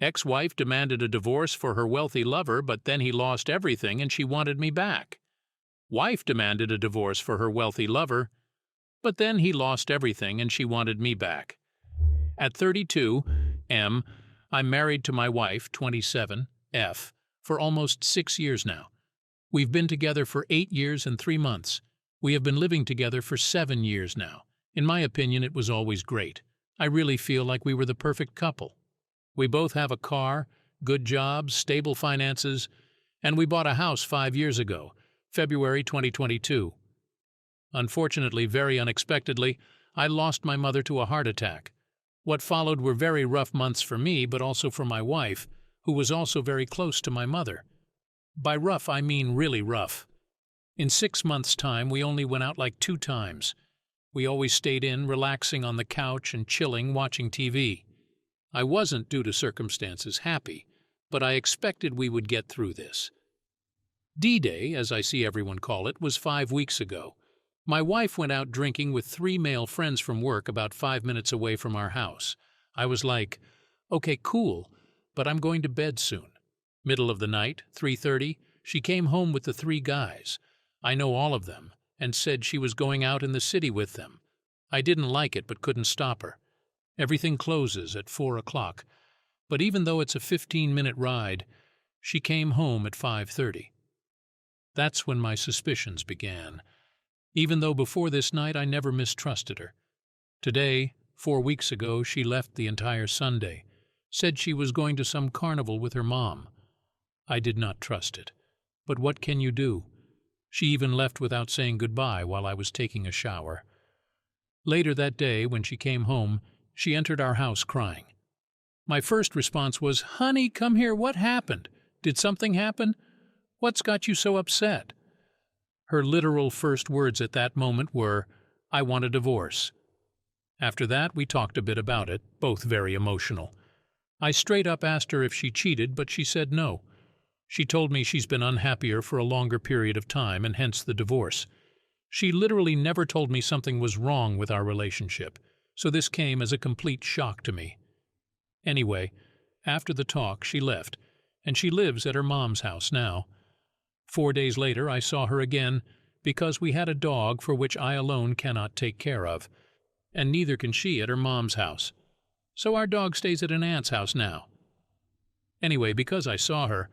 Ex-wife demanded a divorce for her wealthy lover, but then he lost everything and she wanted me back. Wife demanded a divorce for her wealthy lover, but then he lost everything and she wanted me back. At 32, M, I'm married to my wife, 27, F, for almost 6 years now. We've been together for 8 years and 3 months. We have been living together for 7 years now. In my opinion, it was always great. I really feel like we were the perfect couple. We both have a car, good jobs, stable finances, and we bought a house 5 years ago, February 2022. Unfortunately, very unexpectedly, I lost my mother to a heart attack. What followed were very rough months for me, but also for my wife, who was also very close to my mother. By rough, I mean really rough. In 6 months' time, we only went out like 2 times. We always stayed in, relaxing on the couch and chilling, watching TV. I wasn't, due to circumstances, happy, but I expected we would get through this. D-Day, as I see everyone call it, was 5 weeks ago. My wife went out drinking with 3 male friends from work about 5 minutes away from our house. I was like, okay, cool, but I'm going to bed soon. Middle of the night, 3:30, she came home with the 3 guys. I know all of them, and said she was going out in the city with them. I didn't like it but couldn't stop her. Everything closes at 4 o'clock, but even though it's a 15-minute ride, she came home at 5:30. That's when my suspicions began, even though before this night I never mistrusted her. Today, 4 weeks ago, she left the entire Sunday, said she was going to some carnival with her mom. I did not trust it. But what can you do? She even left without saying goodbye while I was taking a shower. Later that day, when she came home, she entered our house crying. My first response was, "Honey, come here, what happened? Did something happen? What's got you so upset?" Her literal first words at that moment were, "I want a divorce." After that, we talked a bit about it, both very emotional. I straight up asked her if she cheated, but she said no. She told me she's been unhappier for a longer period of time, and hence the divorce. She literally never told me something was wrong with our relationship, so this came as a complete shock to me. Anyway, after the talk, she left, and she lives at her mom's house now. 4 days later, I saw her again, because we had a dog for which I alone cannot take care of, and neither can she at her mom's house. So our dog stays at an aunt's house now. Anyway, because I saw her,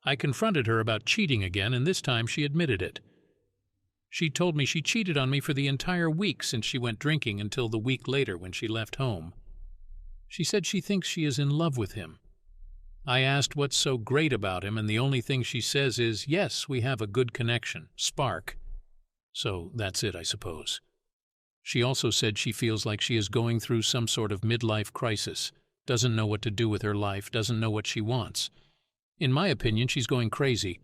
I confronted her about cheating again, and this time she admitted it. She told me she cheated on me for the entire week since she went drinking until the week later when she left home. She said she thinks she is in love with him. I asked what's so great about him, and the only thing she says is, yes, we have a good connection, spark. So that's it, I suppose. She also said she feels like she is going through some sort of midlife crisis, doesn't know what to do with her life, doesn't know what she wants. In my opinion, she's going crazy.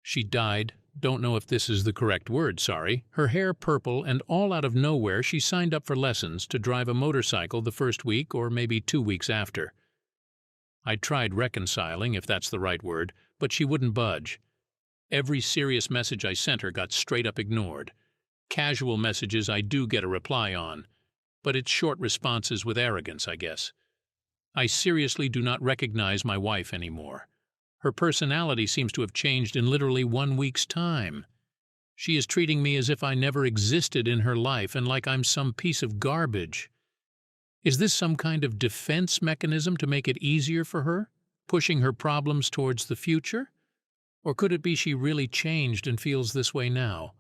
She dyed, don't know if this is the correct word, sorry, her hair purple, and all out of nowhere she signed up for lessons to drive a motorcycle the first week or maybe 2 weeks after. I tried reconciling, if that's the right word, but she wouldn't budge. Every serious message I sent her got straight up ignored. Casual messages I do get a reply on, but it's short responses with arrogance, I guess. I seriously do not recognize my wife anymore. Her personality seems to have changed in literally 1 week's time. She is treating me as if I never existed in her life and like I'm some piece of garbage. Is this some kind of defense mechanism to make it easier for her, pushing her problems towards the future? Or could it be she really changed and feels this way now?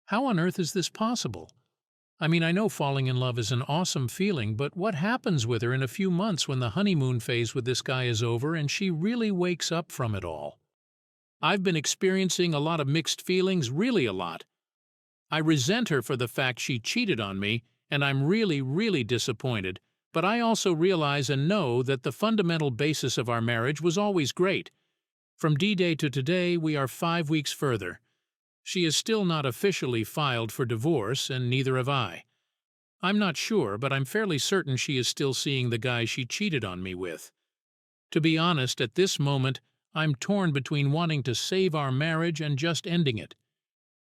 How on earth is this possible? I mean, I know falling in love is an awesome feeling, but what happens with her in a few months when the honeymoon phase with this guy is over and she really wakes up from it all? I've been experiencing a lot of mixed feelings, really a lot. I resent her for the fact she cheated on me, and I'm really, really disappointed, but I also realize and know that the fundamental basis of our marriage was always great. From D-Day to today, we are 5 weeks further. She is still not officially filed for divorce, and neither have I. I'm not sure, but I'm fairly certain she is still seeing the guy she cheated on me with. To be honest, at this moment, I'm torn between wanting to save our marriage and just ending it.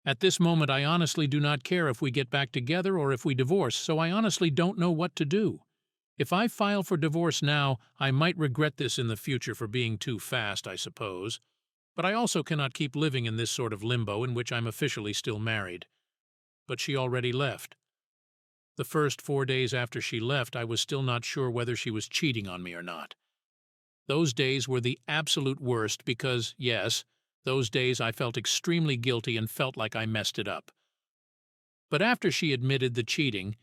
At this moment, I honestly do not care if we get back together or if we divorce, so I honestly don't know what to do. If I file for divorce now, I might regret this in the future for being too fast, I suppose. But I also cannot keep living in this sort of limbo in which I'm officially still married. But she already left. The first 4 days after she left, I was still not sure whether she was cheating on me or not. Those days were the absolute worst because, yes, those days I felt extremely guilty and felt like I messed it up. But after she admitted the cheating,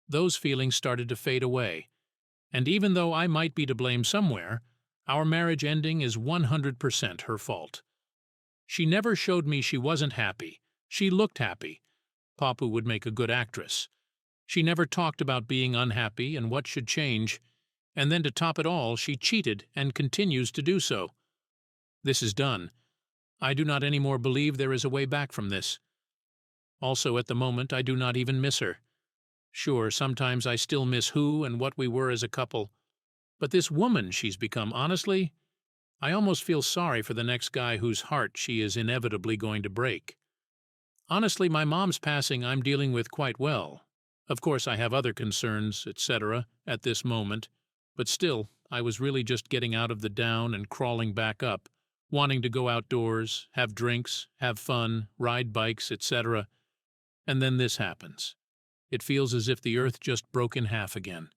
those feelings started to fade away. And even though I might be to blame somewhere, our marriage ending is 100% her fault. She never showed me she wasn't happy. She looked happy. Papu would make a good actress. She never talked about being unhappy and what should change. And then to top it all, she cheated and continues to do so. This is done. I do not anymore believe there is a way back from this. Also, at the moment, I do not even miss her. Sure, sometimes I still miss who and what we were as a couple. But this woman she's become, honestly, I almost feel sorry for the next guy whose heart she is inevitably going to break. Honestly, my mom's passing I'm dealing with quite well. Of course, I have other concerns, etc., at this moment, but still, I was really just getting out of the down and crawling back up, wanting to go outdoors, have drinks, have fun, ride bikes, etc., and then this happens. It feels as if the earth just broke in half again.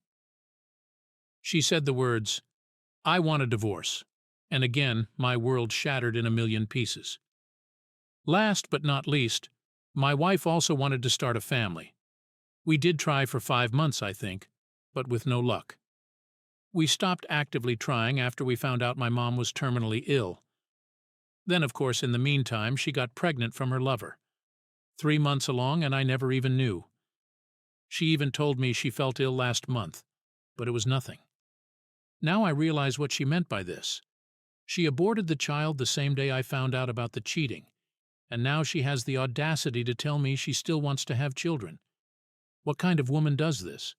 She said the words, "I want a divorce," and again my world shattered in a million pieces. Last but not least, my wife also wanted to start a family. We did try for 5 months, I think, but with no luck. We stopped actively trying after we found out my mom was terminally ill. Then, of course, in the meantime, she got pregnant from her lover. 3 months along, and I never even knew. She even told me she felt ill last month, but it was nothing. Now I realize what she meant by this. She aborted the child the same day I found out about the cheating, and now she has the audacity to tell me she still wants to have children. What kind of woman does this?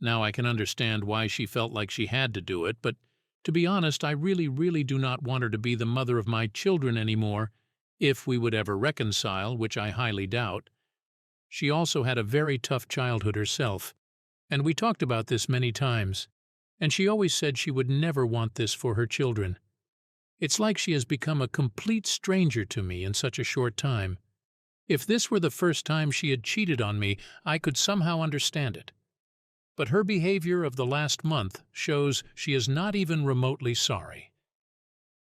Now I can understand why she felt like she had to do it, but to be honest, I really do not want her to be the mother of my children anymore, if we would ever reconcile, which I highly doubt. She also had a very tough childhood herself, and we talked about this many times, and she always said she would never want this for her children. It's like she has become a complete stranger to me in such a short time. If this were the first time she had cheated on me, I could somehow understand it. But her behavior of the last month shows she is not even remotely sorry.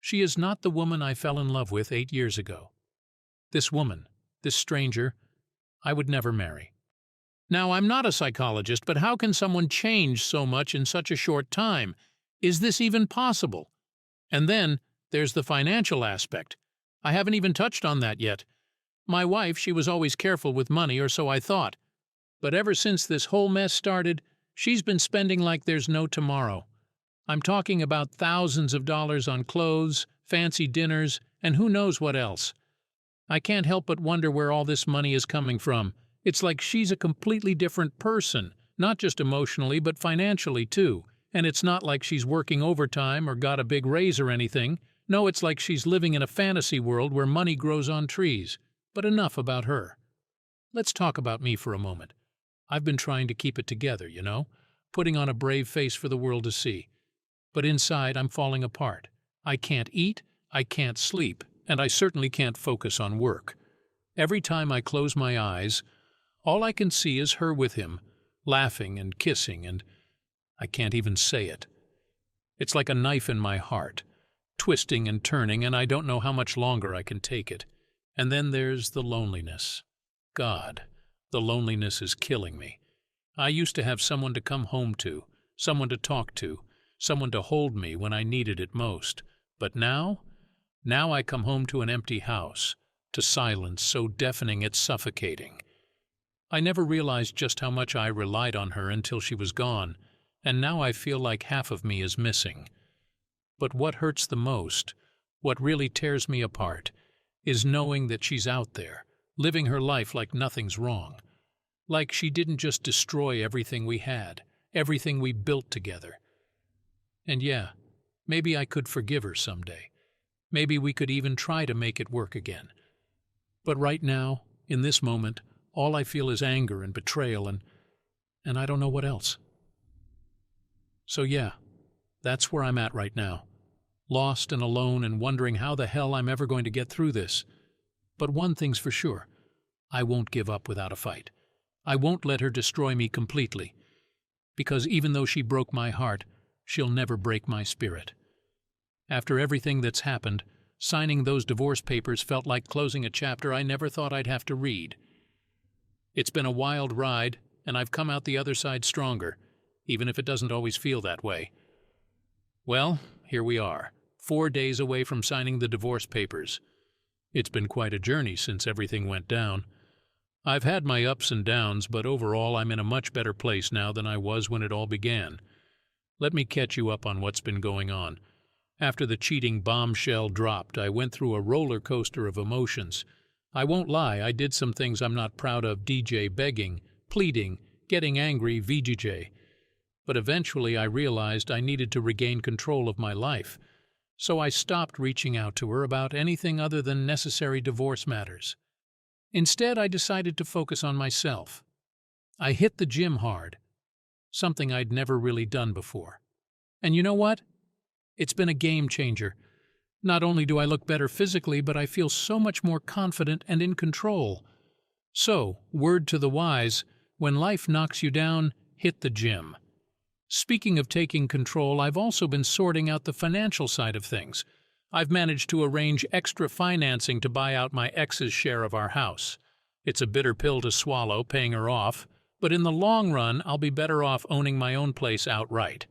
She is not the woman I fell in love with 8 years ago. This woman, this stranger, I would never marry. Now, I'm not a psychologist, but how can someone change so much in such a short time? Is this even possible? And then, there's the financial aspect. I haven't even touched on that yet. My wife, she was always careful with money, or so I thought. But ever since this whole mess started, she's been spending like there's no tomorrow. I'm talking about thousands of dollars on clothes, fancy dinners, and who knows what else. I can't help but wonder where all this money is coming from. It's like she's a completely different person, not just emotionally but financially too. And it's not like she's working overtime or got a big raise or anything. No, it's like she's living in a fantasy world where money grows on trees. But enough about her. Let's talk about me for a moment. I've been trying to keep it together, putting on a brave face for the world to see. But inside, I'm falling apart. I can't eat, I can't sleep, and I certainly can't focus on work. Every time I close my eyes, all I can see is her with him, laughing and kissing, and I can't even say it. It's like a knife in my heart, twisting and turning, and I don't know how much longer I can take it. And then there's the loneliness. God, the loneliness is killing me. I used to have someone to come home to, someone to talk to, someone to hold me when I needed it most. But now I come home to an empty house, to silence so deafening it's suffocating. I never realized just how much I relied on her until she was gone, and now I feel like half of me is missing. But what hurts the most, what really tears me apart, is knowing that she's out there, living her life like nothing's wrong. Like she didn't just destroy everything we had, everything we built together. And yeah, maybe I could forgive her someday. Maybe we could even try to make it work again. But right now, in this moment, all I feel is anger and betrayal and I don't know what else. So yeah, that's where I'm at right now. Lost and alone and wondering how the hell I'm ever going to get through this. But one thing's for sure, I won't give up without a fight. I won't let her destroy me completely. Because even though she broke my heart, she'll never break my spirit. After everything that's happened, signing those divorce papers felt like closing a chapter I never thought I'd have to read. It's been a wild ride, and I've come out the other side stronger, even if it doesn't always feel that way. Well, here we are, 4 days away from signing the divorce papers. It's been quite a journey since everything went down. I've had my ups and downs, but overall I'm in a much better place now than I was when it all began. Let me catch you up on what's been going on. After the cheating bombshell dropped, I went through a roller coaster of emotions. I won't lie, I did some things I'm not proud of: DJ begging, pleading, getting angry, VGJ. But eventually I realized I needed to regain control of my life. So I stopped reaching out to her about anything other than necessary divorce matters. Instead, I decided to focus on myself. I hit the gym hard, something I'd never really done before. And you know what? It's been a game changer. Not only do I look better physically, but I feel so much more confident and in control. So, word to the wise, when life knocks you down, hit the gym. Speaking of taking control, I've also been sorting out the financial side of things. I've managed to arrange extra financing to buy out my ex's share of our house. It's a bitter pill to swallow, paying her off, but in the long run, I'll be better off owning my own place outright.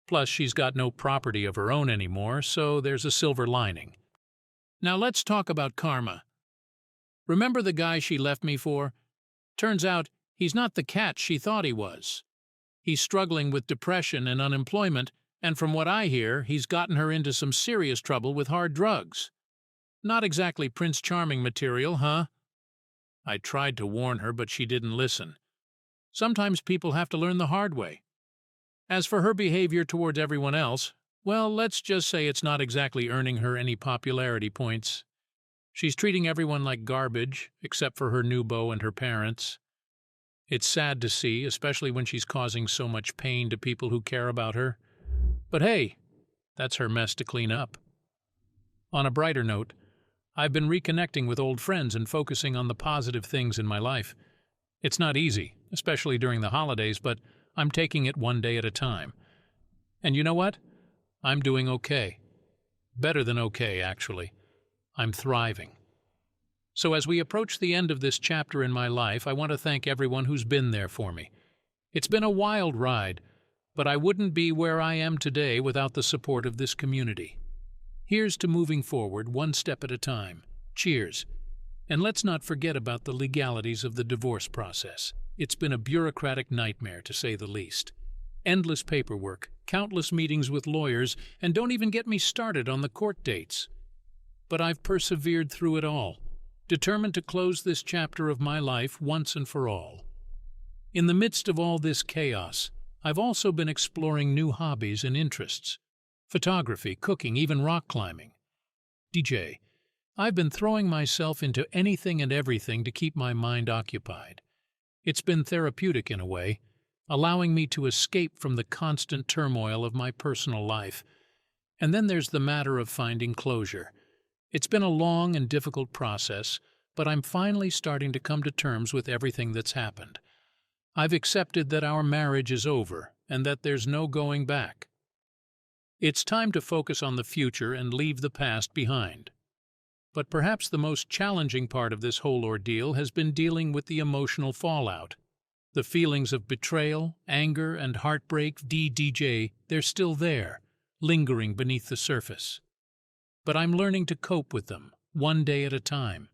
Plus, she's got no property of her own anymore, so there's a silver lining. Now let's talk about karma. Remember the guy she left me for? Turns out, he's not the cat she thought he was. He's struggling with depression and unemployment, and from what I hear, he's gotten her into some serious trouble with hard drugs. Not exactly Prince Charming material, huh? I tried to warn her, but she didn't listen. Sometimes people have to learn the hard way. As for her behavior towards everyone else, well, let's just say it's not exactly earning her any popularity points. She's treating everyone like garbage, except for her new beau and her parents. It's sad to see, especially when she's causing so much pain to people who care about her. But hey, that's her mess to clean up. On a brighter note, I've been reconnecting with old friends and focusing on the positive things in my life. It's not easy, especially during the holidays, but I'm taking it one day at a time. And you know what? I'm doing okay. Better than okay, actually. I'm thriving. So as we approach the end of this chapter in my life, I want to thank everyone who's been there for me. It's been a wild ride, but I wouldn't be where I am today without the support of this community. Here's to moving forward one step at a time. Cheers. And let's not forget about the legalities of the divorce process. It's been a bureaucratic nightmare, to say the least. Endless paperwork, countless meetings with lawyers, and don't even get me started on the court dates. But I've persevered through it all, determined to close this chapter of my life once and for all. In the midst of all this chaos, I've also been exploring new hobbies and interests. Photography, cooking, even rock climbing. DJ, I've been throwing myself into anything and everything to keep my mind occupied. It's been therapeutic in a way, allowing me to escape from the constant turmoil of my personal life. And then there's the matter of finding closure. It's been a long and difficult process, but I'm finally starting to come to terms with everything that's happened. I've accepted that our marriage is over and that there's no going back. It's time to focus on the future and leave the past behind. But perhaps the most challenging part of this whole ordeal has been dealing with the emotional fallout. The feelings of betrayal, anger, and heartbreak, DJ, they're still there, lingering beneath the surface. But I'm learning to cope with them, one day at a time.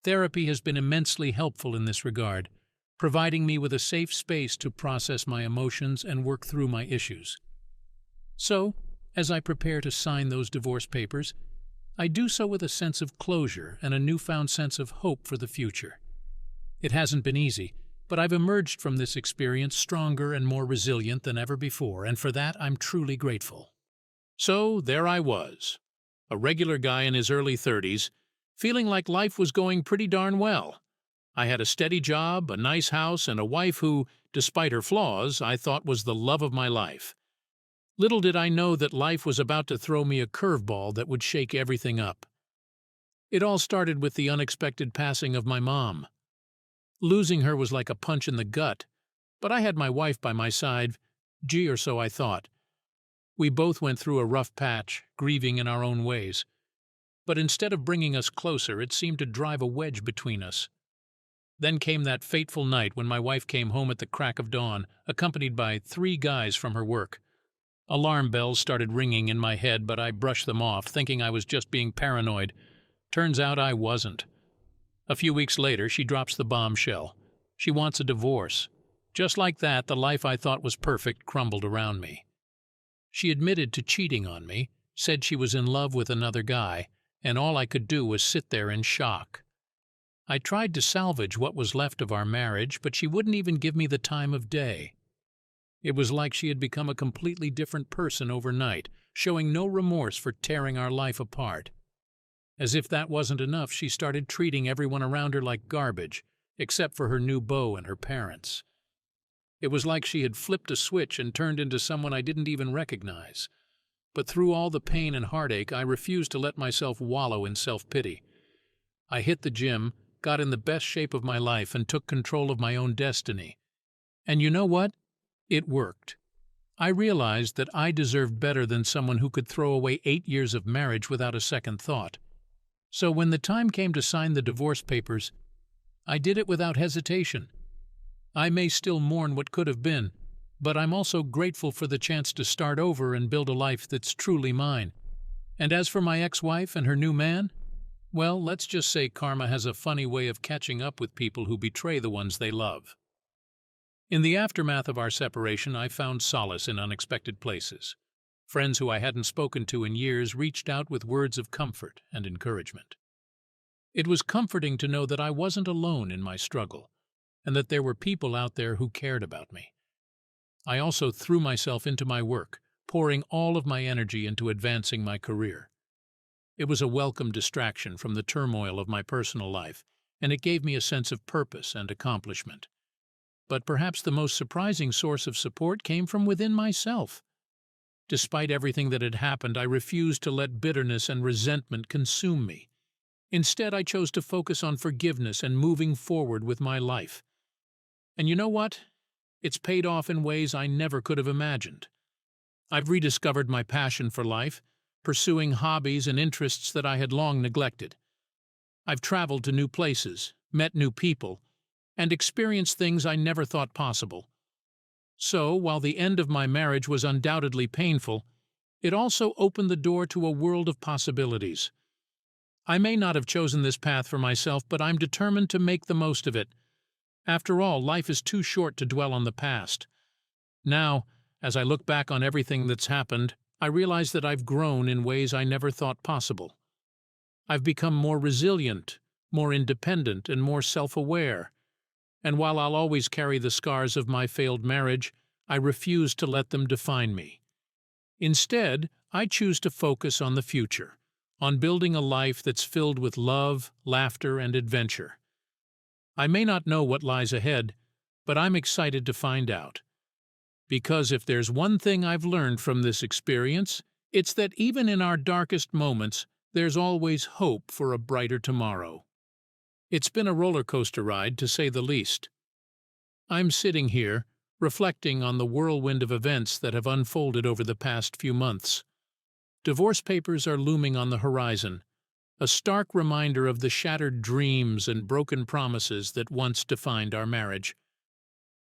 Therapy has been immensely helpful in this regard, providing me with a safe space to process my emotions and work through my issues. So, as I prepare to sign those divorce papers, I do so with a sense of closure and a newfound sense of hope for the future. It hasn't been easy, but I've emerged from this experience stronger and more resilient than ever before, and for that I'm truly grateful. So there I was, a regular guy in his early 30s, feeling like life was going pretty darn well. I had a steady job, a nice house, and a wife who, despite her flaws, I thought was the love of my life. Little did I know that life was about to throw me a curveball that would shake everything up. It all started with the unexpected passing of my mom. Losing her was like a punch in the gut, but I had my wife by my side, or so I thought. We both went through a rough patch, grieving in our own ways. But instead of bringing us closer, it seemed to drive a wedge between us. Then came that fateful night when my wife came home at the crack of dawn, accompanied by 3 guys from her work. Alarm bells started ringing in my head, but I brushed them off, thinking I was just being paranoid. Turns out I wasn't. A few weeks later, she drops the bombshell. She wants a divorce. Just like that, the life I thought was perfect crumbled around me. She admitted to cheating on me, said she was in love with another guy, and all I could do was sit there in shock. I tried to salvage what was left of our marriage, but she wouldn't even give me the time of day. It was like she had become a completely different person overnight, showing no remorse for tearing our life apart. As if that wasn't enough, she started treating everyone around her like garbage, except for her new beau and her parents. It was like she had flipped a switch and turned into someone I didn't even recognize. But through all the pain and heartache, I refused to let myself wallow in self-pity. I hit the gym, got in the best shape of my life, and took control of my own destiny. And you know what? It worked. I realized that I deserved better than someone who could throw away 8 years of marriage without a second thought. So when the time came to sign the divorce papers, I did it without hesitation. I may still mourn what could have been, but I'm also grateful for the chance to start over and build a life that's truly mine. And as for my ex-wife and her new man, well, let's just say karma has a funny way of catching up with people who betray the ones they love. In the aftermath of our separation, I found solace in unexpected places. Friends who I hadn't spoken to in years reached out with words of comfort and encouragement. It was comforting to know that I wasn't alone in my struggle, and that there were people out there who cared about me. I also threw myself into my work, pouring all of my energy into advancing my career. It was a welcome distraction from the turmoil of my personal life, and it gave me a sense of purpose and accomplishment. But perhaps the most surprising source of support came from within myself. Despite everything that had happened, I refused to let bitterness and resentment consume me. Instead, I chose to focus on forgiveness and moving forward with my life. And you know what? It's paid off in ways I never could have imagined. I've rediscovered my passion for life, pursuing hobbies and interests that I had long neglected. I've traveled to new places, met new people, and experienced things I never thought possible. So, while the end of my marriage was undoubtedly painful, it also opened the door to a world of possibilities. I may not have chosen this path for myself, but I'm determined to make the most of it. After all, life is too short to dwell on the past. Now, as I look back on everything that's happened, I realize that I've grown in ways I never thought possible. I've become more resilient, more independent, and more self-aware. And while I'll always carry the scars of my failed marriage, I refuse to let them define me. Instead, I choose to focus on the future, on building a life that's filled with love, laughter, and adventure. I may not know what lies ahead, but I'm excited to find out. Because if there's one thing I've learned from this experience, it's that even in our darkest moments, there's always hope for a brighter tomorrow. It's been a roller coaster ride, to say the least. I'm sitting here, reflecting on the whirlwind of events that have unfolded over the past few months. Divorce papers are looming on the horizon, a stark reminder of the shattered dreams and broken promises that once defined our marriage.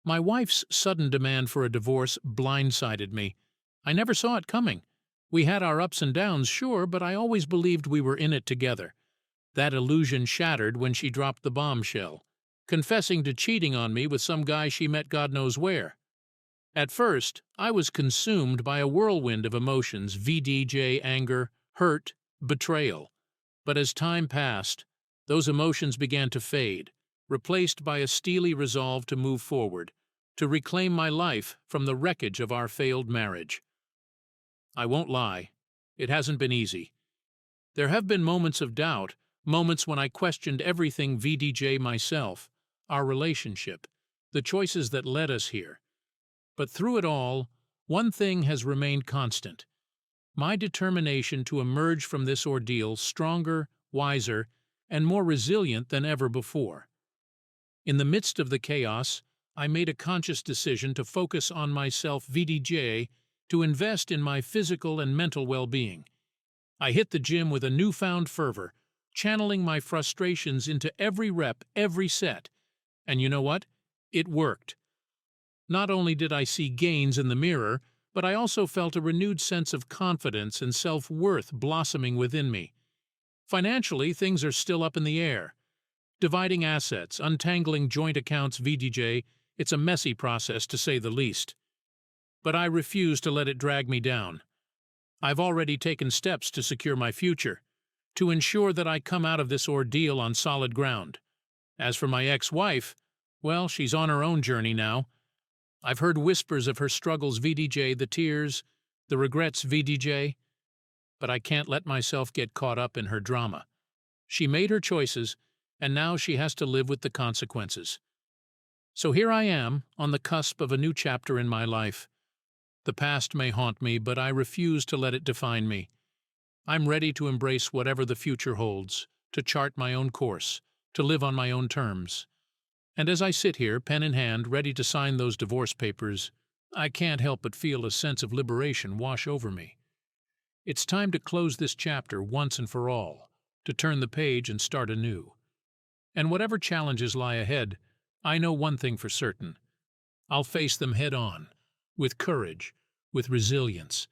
My wife's sudden demand for a divorce blindsided me. I never saw it coming. We had our ups and downs, sure, but I always believed we were in it together. That illusion shattered when she dropped the bombshell, confessing to cheating on me with some guy she met God knows where. At first, I was consumed by a whirlwind of emotions: VDJ, anger, hurt, betrayal. But as time passed, those emotions began to fade, replaced by a steely resolve to move forward, to reclaim my life from the wreckage of our failed marriage. I won't lie, it hasn't been easy. There have been moments of doubt, moments when I questioned everything VDJ myself, our relationship, the choices that led us here. But through it all, One thing has remained constant: my determination to emerge from this ordeal stronger, wiser, and more resilient than ever before. In the midst of the chaos, I made a conscious decision to focus on myself, VDJ, to invest in my physical and mental well-being. I hit the gym with a newfound fervor, channeling my frustrations into every rep, every set. And you know what? It worked. Not only did I see gains in the mirror, but I also felt a renewed sense of confidence and self-worth blossoming within me. Financially, things are still up in the air. Dividing assets, untangling joint accounts, VDJ, it's a messy process to say the least. But I refuse to let it drag me down. I've already taken steps to secure my future, to ensure that I come out of this ordeal on solid ground. As for my ex-wife, well, she's on her own journey now. I've heard whispers of her struggles, VDJ, the tears, the regrets, VDJ, but I can't let myself get caught up in her drama. She made her choices, and now she has to live with the consequences. So here I am, on the cusp of a new chapter in my life. The past may haunt me, but I refuse to let it define me. I'm ready to embrace whatever the future holds, to chart my own course, to live on my own terms. And as I sit here, pen in hand, ready to sign those divorce papers, I can't help but feel a sense of liberation wash over me. It's time to close this chapter once and for all, to turn the page and start anew. And whatever challenges lie ahead, I know one thing for certain: I'll face them head on, with courage, with resilience,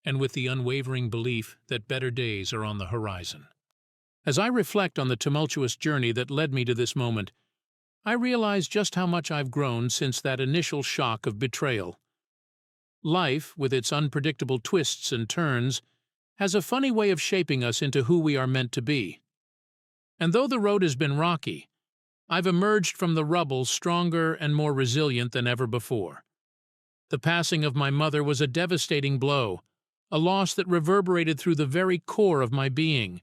and with the unwavering belief that better days are on the horizon. As I reflect on the tumultuous journey that led me to this moment, I realize just how much I've grown since that initial shock of betrayal. Life, with its unpredictable twists and turns, has a funny way of shaping us into who we are meant to be. And though the road has been rocky, I've emerged from the rubble stronger and more resilient than ever before. The passing of my mother was a devastating blow, a loss that reverberated through the very core of my being.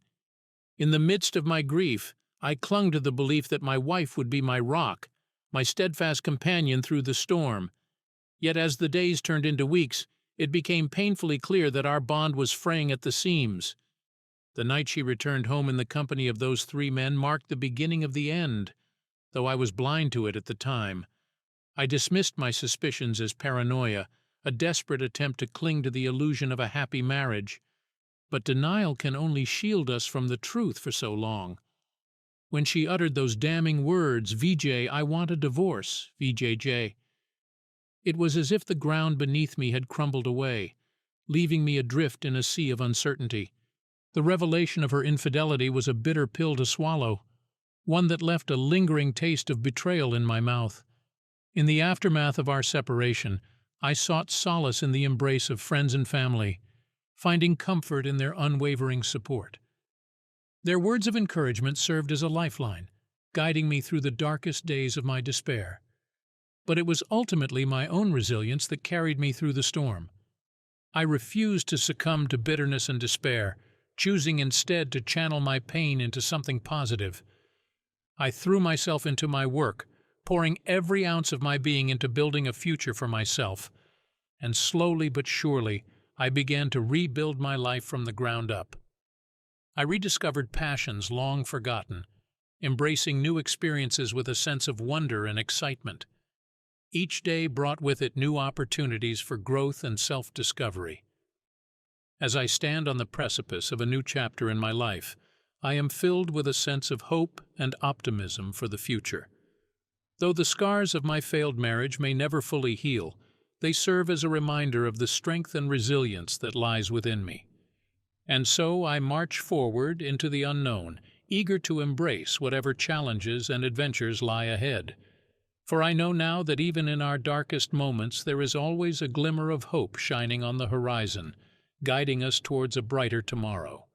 In the midst of my grief, I clung to the belief that my wife would be my rock, my steadfast companion through the storm. Yet as the days turned into weeks, it became painfully clear that our bond was fraying at the seams. The night she returned home in the company of those 3 men marked the beginning of the end, though I was blind to it at the time. I dismissed my suspicions as paranoia, a desperate attempt to cling to the illusion of a happy marriage. But denial can only shield us from the truth for so long. When she uttered those damning words, VJ, I want a divorce, VJJ, it was as if the ground beneath me had crumbled away, leaving me adrift in a sea of uncertainty. The revelation of her infidelity was a bitter pill to swallow, one that left a lingering taste of betrayal in my mouth. In the aftermath of our separation, I sought solace in the embrace of friends and family, finding comfort in their unwavering support. Their words of encouragement served as a lifeline, guiding me through the darkest days of my despair. But it was ultimately my own resilience that carried me through the storm. I refused to succumb to bitterness and despair, choosing instead to channel my pain into something positive. I threw myself into my work, pouring every ounce of my being into building a future for myself. And slowly but surely, I began to rebuild my life from the ground up. I rediscovered passions long forgotten, embracing new experiences with a sense of wonder and excitement. Each day brought with it new opportunities for growth and self-discovery. As I stand on the precipice of a new chapter in my life, I am filled with a sense of hope and optimism for the future. Though the scars of my failed marriage may never fully heal, they serve as a reminder of the strength and resilience that lies within me. And so I march forward into the unknown, eager to embrace whatever challenges and adventures lie ahead. For I know now that even in our darkest moments there is always a glimmer of hope shining on the horizon, guiding us towards a brighter tomorrow.